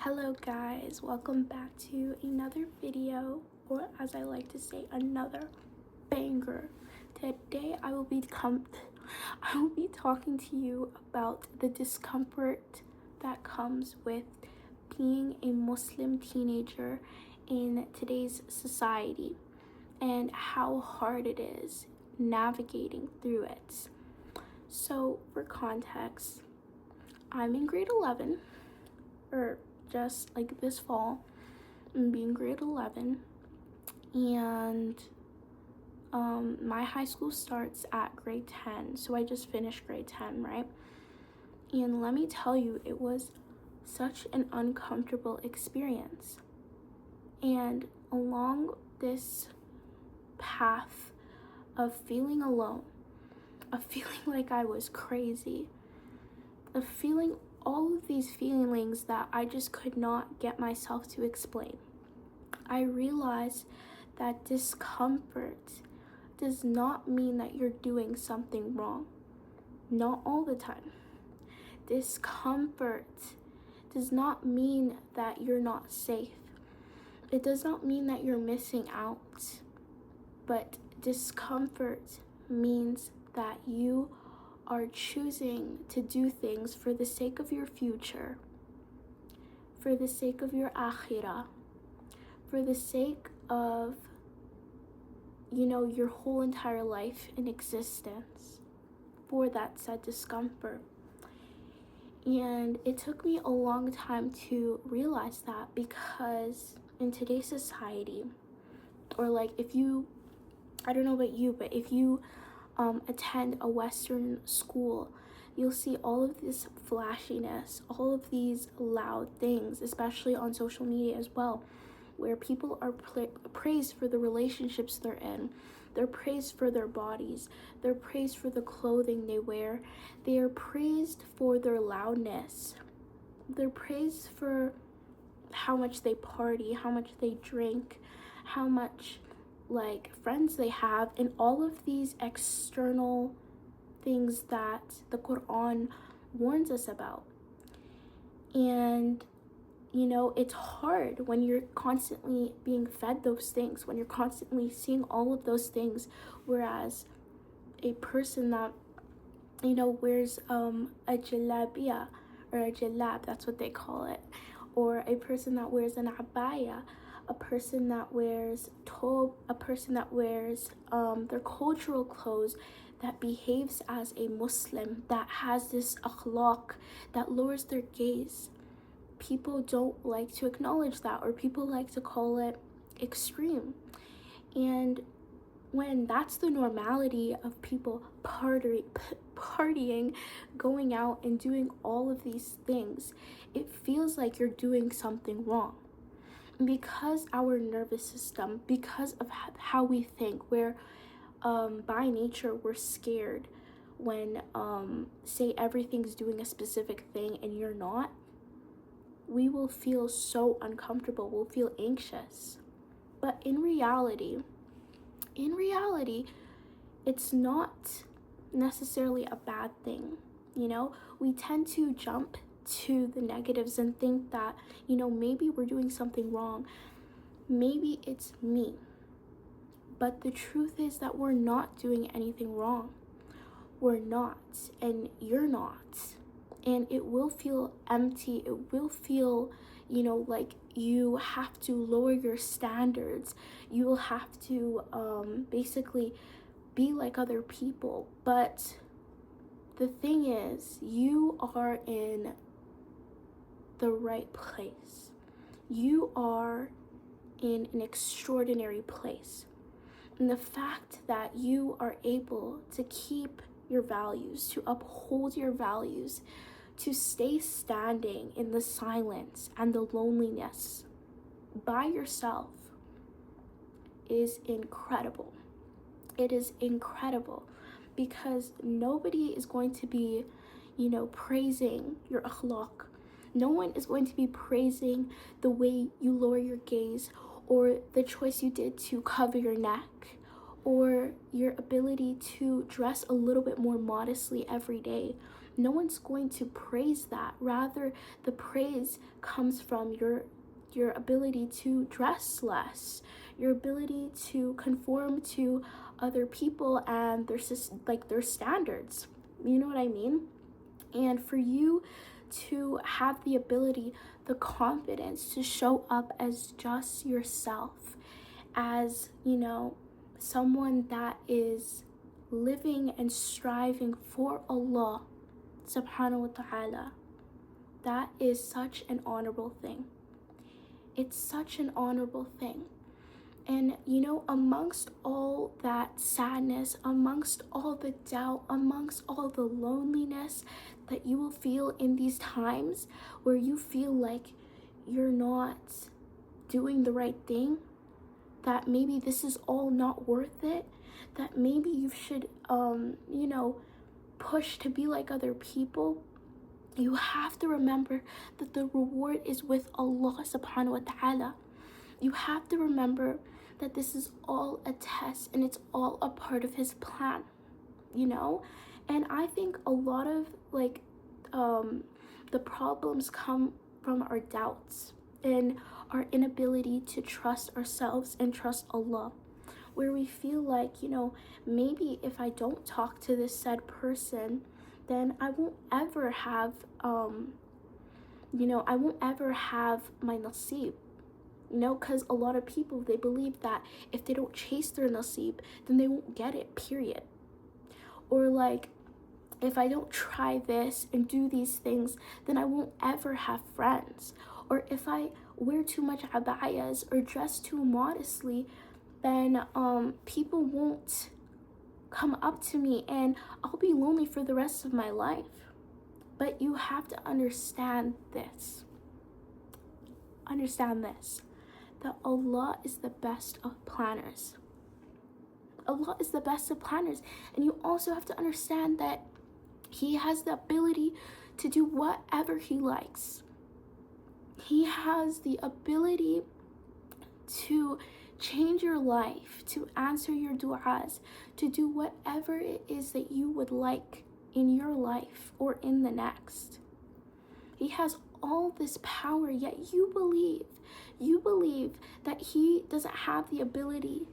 Hello guys, welcome back to another video, or as I like to say, another banger. Today I will be talking to you about the discomfort that comes with being a Muslim teenager in today's society and how hard it is navigating through it. So for context, I'm in grade 11, or just like this fall, I'm being grade 11, and my high school starts at grade 10, so I just finished grade 10, right? And let me tell you, it was such an uncomfortable experience. And along this path of feeling alone, of feeling like I was crazy, of feeling all of these feelings that I just could not get myself to explain, I realized that discomfort does not mean that you're doing something wrong. Not all the time. Discomfort does not mean that you're not safe. It does not mean that you're missing out. But discomfort means that you are choosing to do things for the sake of your future, for the sake of your akhirah, for the sake of, your whole entire life and existence, for that said discomfort. And it took me a long time to realize that, because in today's society, or like I don't know about you, but if you attend a Western school, you'll see all of this flashiness, all of these loud things, especially on social media as well, where people are praised for the relationships they're in. They're praised for their bodies. They're praised for the clothing they wear. They are praised for their loudness. They're praised for how much they party, how much they drink, how much friends they have, and all of these external things that the Quran warns us about. And it's hard when you're constantly being fed those things, when you're constantly seeing all of those things, whereas a person that wears a jalabia, or a jalab, that's what they call it, or a person that wears an abaya, a person that wears tob, a person that wears their cultural clothes, that behaves as a Muslim, that has this akhlaq, that lowers their gaze. People don't like to acknowledge that, or people like to call it extreme. And when that's the normality of people partying, going out and doing all of these things, it feels like you're doing something wrong. Because our nervous system, because of how we think, where by nature we're scared when say everything's doing a specific thing and you're not, we will feel so uncomfortable, we'll feel anxious. But in reality, it's not necessarily a bad thing. We tend to jump to the negatives and think that, maybe we're doing something wrong. Maybe it's me. But the truth is that we're not doing anything wrong. We're not, and you're not. And it will feel empty. It will feel, like you have to lower your standards. You will have to basically be like other people. But the thing is, you are in the right place. You are in an extraordinary place. And the fact that you are able to keep your values, to uphold your values, to stay standing in the silence and the loneliness by yourself is incredible. It is incredible, because nobody is going to be, praising your akhlaq. No one is going to be praising the way you lower your gaze, or the choice you did to cover your neck, or your ability to dress a little bit more modestly every day. no one's going to praise that. Rather, the praise comes from your ability to dress less, your ability to conform to other people and their standards. You know what I mean? And for you to have the ability, the confidence to show up as just yourself, as, someone that is living and striving for Allah subhanahu wa ta'ala, that is such an honorable thing. It's such an honorable thing. And amongst all that sadness, amongst all the doubt, amongst all the loneliness that you will feel in these times where you feel like you're not doing the right thing, that maybe this is all not worth it, that maybe you should, push to be like other people, you have to remember that the reward is with Allah subhanahu wa ta'ala. You have to remember that this is all a test and it's all a part of his plan, And I think a lot of the problems come from our doubts and our inability to trust ourselves and trust Allah, where we feel like, maybe if I don't talk to this said person, then I won't ever have, I won't ever have my nasib. Because a lot of people, they believe that if they don't chase their nasib, then they won't get it, period. Or if I don't try this and do these things, then I won't ever have friends. Or if I wear too much abayas or dress too modestly, then people won't come up to me and I'll be lonely for the rest of my life. But you have to understand this. That Allah is the best of planners. Allah is the best of planners. And you also have to understand that He has the ability to do whatever He likes. He has the ability to change your life, to answer your du'as, to do whatever it is that you would like in your life or in the next. He has all this power, yet you believe that He doesn't have the ability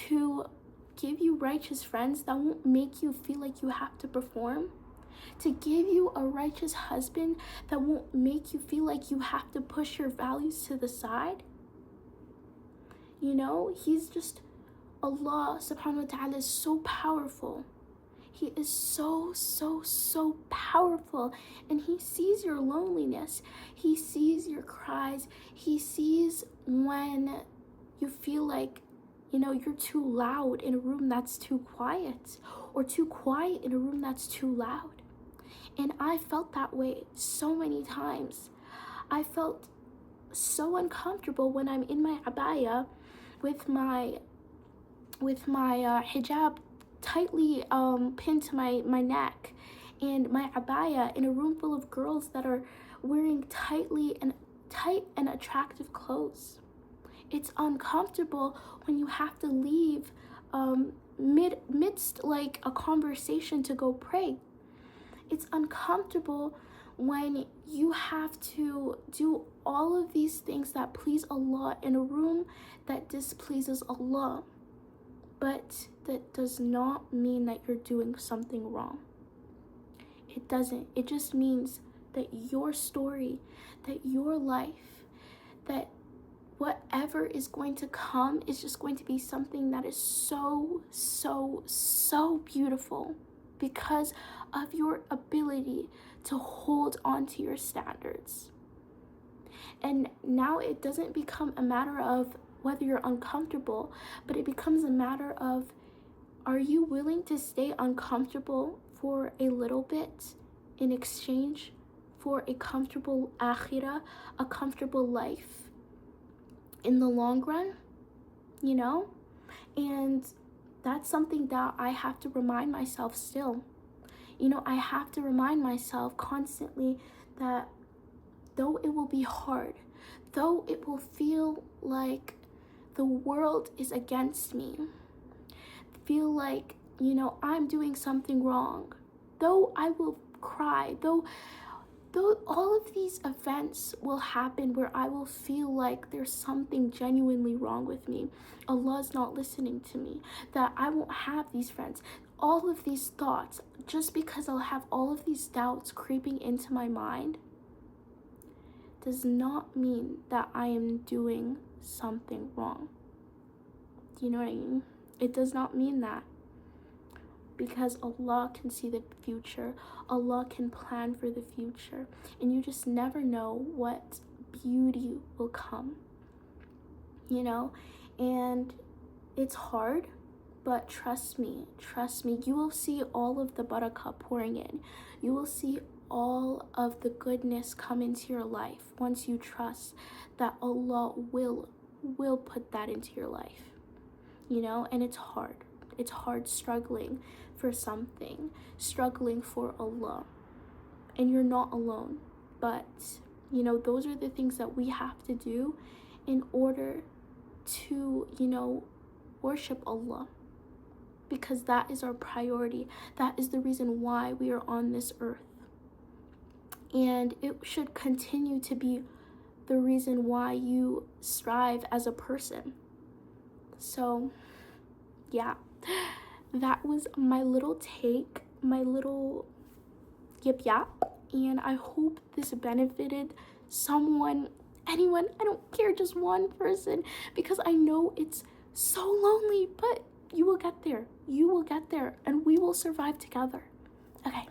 to give you righteous friends that won't make you feel like you have to perform, to give you a righteous husband that won't make you feel like you have to push your values to the side. He's just, Allah subhanahu wa ta'ala is so powerful. He is so, so, so powerful. And He sees your loneliness. He sees your cries. He sees when you feel like, you're too loud in a room that's too quiet, or too quiet in a room that's too loud. And I felt that way so many times. I felt so uncomfortable when I'm in my abaya with my hijab tightly pinned to my neck, and my abaya in a room full of girls that are wearing tight and attractive clothes. It's uncomfortable when you have to leave midst a conversation to go pray. It's uncomfortable when you have to do all of these things that please Allah in a room that displeases Allah. But that does not mean that you're doing something wrong. It doesn't. It just means that your story, that your life, that whatever is going to come is just going to be something that is so, so, so beautiful because of your ability to hold on to your standards. And now it doesn't become a matter of whether you're uncomfortable, but it becomes a matter of, are you willing to stay uncomfortable for a little bit in exchange for a comfortable akhirah, a comfortable life in the long run, And that's something that I have to remind myself still. I have to remind myself constantly that though it will be hard, though it will feel like the world is against me, feel like, I'm doing something wrong, though I will cry, though all of these events will happen where I will feel like there's something genuinely wrong with me, Allah's not listening to me, that I won't have these friends, all of these thoughts, just because I'll have all of these doubts creeping into my mind, does not mean that I am doing something wrong. Do you know what I mean? It does not mean that. Because Allah can see the future, Allah can plan for the future, and you just never know what beauty will come, and it's hard, but trust me, you will see all of the barakah pouring in. You will see all of the goodness come into your life once you trust that Allah will put that into your life, and it's hard struggling for something, struggling for Allah, and you're not alone. But those are the things that we have to do in order to worship Allah, because that is our priority. That is the reason why we are on this earth, and it should continue to be the reason why you strive as a person. So yeah, that was my little take, my little yap, and I hope this benefited someone, anyone, I don't care, just one person, because I know it's so lonely, but you will get there, and we will survive together. Okay,